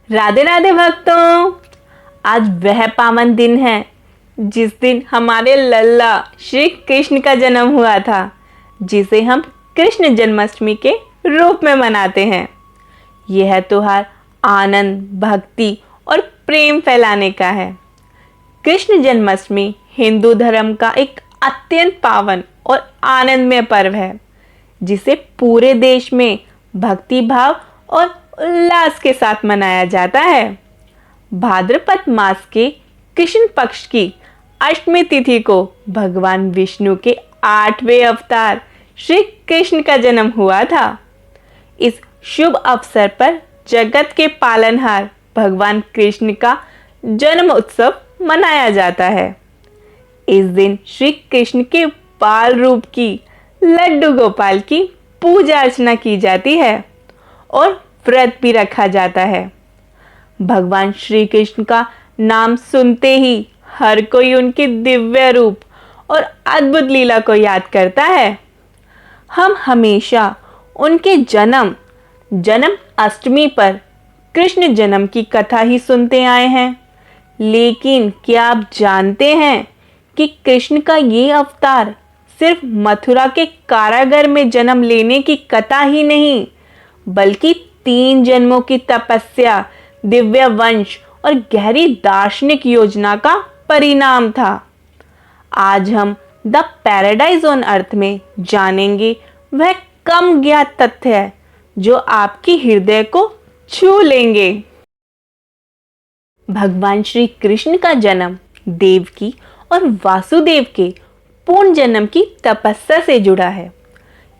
राधे राधे भक्तों। आज वह पावन दिन है जिस दिन हमारे लल्ला श्री कृष्ण का जन्म हुआ था, जिसे हम कृष्ण जन्माष्टमी के रूप में मनाते हैं। यह त्योहार आनंद, भक्ति और प्रेम फैलाने का है। कृष्ण जन्माष्टमी हिंदू धर्म का एक अत्यंत पावन और आनंदमय पर्व है, जिसे पूरे देश में भक्ति भाव और उल्लास के साथ मनाया जाता है। भाद्रपद मास के कृष्ण पक्ष की अष्टमी तिथि को भगवान विष्णु के 8वें अवतार श्री कृष्ण का जन्म हुआ था। इस शुभ अवसर पर जगत के पालनहार भगवान कृष्ण का जन्म उत्सव मनाया जाता है। इस दिन श्री कृष्ण के बाल रूप की लड्डू गोपाल की पूजा अर्चना की जाती है और व्रत भी रखा जाता है। भगवान श्री कृष्ण का नाम सुनते ही हर कोई उनके दिव्य रूप और अद्भुत लीला को याद करता है। हम हमेशा उनके जन्म अष्टमी पर कृष्ण जन्म की कथा ही सुनते आए हैं, लेकिन क्या आप जानते हैं कि कृष्ण का ये अवतार सिर्फ मथुरा के कारागार में जन्म लेने की कथा ही नहीं, बल्कि 3 जन्मों की तपस्या, दिव्य वंश और गहरी दार्शनिक योजना का परिणाम था। आज हम द पैराडाइज ऑन अर्थ में जानेंगे वह कम ज्ञात तथ्य है जो आपकी हृदय को छू लेंगे। भगवान श्री कृष्ण का जन्म देवकी और वासुदेव के पूर्ण जन्म की तपस्या से जुड़ा है।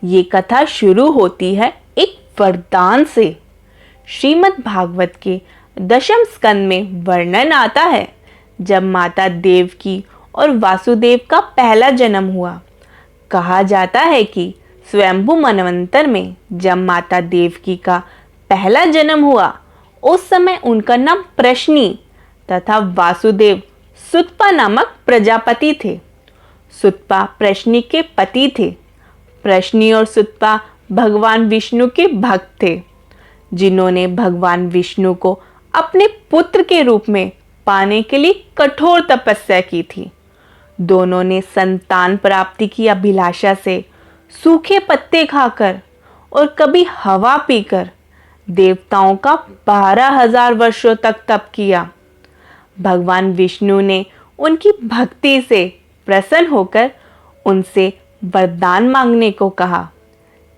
ये कथा शुरू होती है एक वरदान से। श्रीमद् भागवत के दशम स्कंद में वर्णन आता है जब माता देवकी और वासुदेव का पहला जन्म हुआ। कहा जाता है कि स्वयंभू मनवंतर में जब माता देवकी का पहला जन्म हुआ, उस समय उनका नाम प्रश्नी तथा वासुदेव सुतपा नामक प्रजापति थे। सुतपा प्रश्नी के पति थे। प्रश्नी और सुतपा भगवान विष्णु के भक्त थे, जिन्होंने भगवान विष्णु को अपने पुत्र के रूप में पाने के लिए कठोर तपस्या की थी। दोनों ने संतान प्राप्ति की अभिलाषा से सूखे पत्ते खाकर और कभी हवा पीकर देवताओं का 12,000 वर्षों तक तप किया। भगवान विष्णु ने उनकी भक्ति से प्रसन्न होकर उनसे वरदान मांगने को कहा,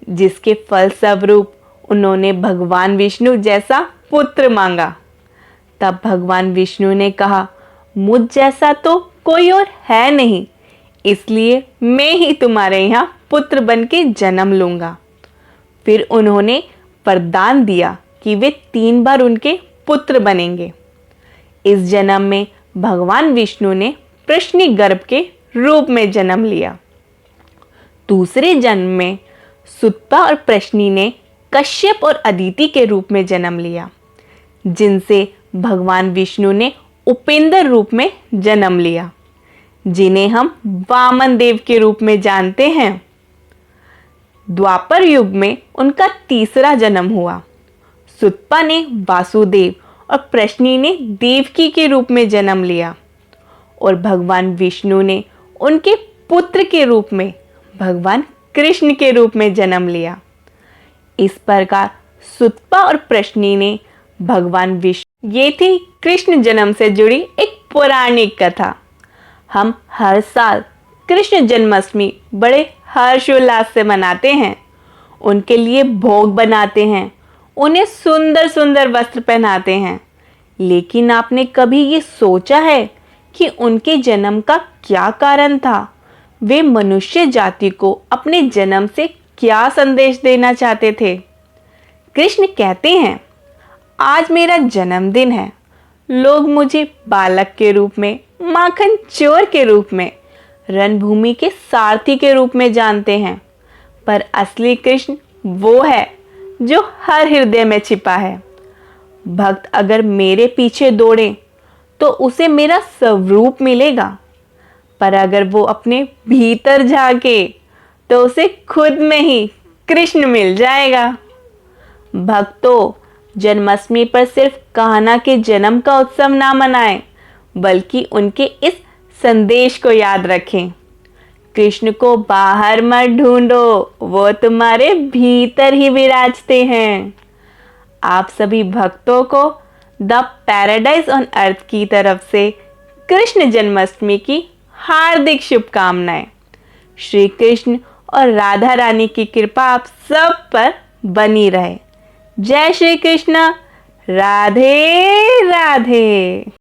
जिसके फलस्वरूप उन्होंने भगवान विष्णु जैसा पुत्र मांगा। तब भगवान विष्णु ने कहा, मुझ जैसा तो कोई और है नहीं, इसलिए मैं ही तुम्हारे यहाँ पुत्र बन के जन्म लूंगा। फिर उन्होंने वरदान दिया कि वे 3 बार उनके पुत्र बनेंगे। इस जन्म में भगवान विष्णु ने प्रश्नी गर्भ के रूप में जन्म लिया। दूसरे जन्म में सुतपा और प्रश्नी ने कश्यप और अदिति के रूप में जन्म लिया, जिनसे भगवान विष्णु ने उपेंद्र रूप में जन्म लिया, जिन्हें हम वामन देव के रूप में जानते हैं। द्वापर युग में उनका तीसरा जन्म हुआ। सुतपा ने वासुदेव और प्रश्नी ने देवकी के रूप में जन्म लिया और भगवान विष्णु ने उनके पुत्र के रूप में भगवान कृष्ण के रूप में जन्म लिया। इस प्रकार सुतपा और प्रश्नी ने भगवान विष्णु, ये थी कृष्ण जन्म से जुड़ी एक पौराणिक कथा। हम हर साल कृष्ण जन्माष्टमी बड़े हर्षोल्लास से मनाते हैं। उनके लिए भोग बनाते हैं, उन्हें सुंदर सुंदर वस्त्र पहनाते हैं। लेकिन आपने कभी ये सोचा है कि उनके जन्म का क्या कारण था? वे मनुष्य जाति को अपने जन्म से क्या संदेश देना चाहते थे? कृष्ण कहते हैं, आज मेरा जन्मदिन है। लोग मुझे बालक के रूप में, माखन चोर के रूप में, रणभूमि के सारथी के रूप में जानते हैं, पर असली कृष्ण वो है जो हर हृदय में छिपा है। भक्त अगर मेरे पीछे दौड़े तो उसे मेरा स्वरूप मिलेगा, पर अगर वो अपने भीतर झांके तो उसे खुद में ही कृष्ण मिल जाएगा। भक्तों, जन्माष्टमी पर सिर्फ कान्हा के जन्म का उत्सव ना मनाएं, बल्कि उनके इस संदेश को याद रखें। कृष्ण को बाहर मत ढूंढो, वो तुम्हारे भीतर ही विराजते हैं। आप सभी भक्तों को द पैराडाइज ऑन अर्थ की तरफ से कृष्ण जन्माष्टमी की हार्दिक शुभकामनाएं। श्री कृष्ण और राधा रानी की कृपा आप सब पर बनी रहे। जय श्री कृष्ण। राधे राधे।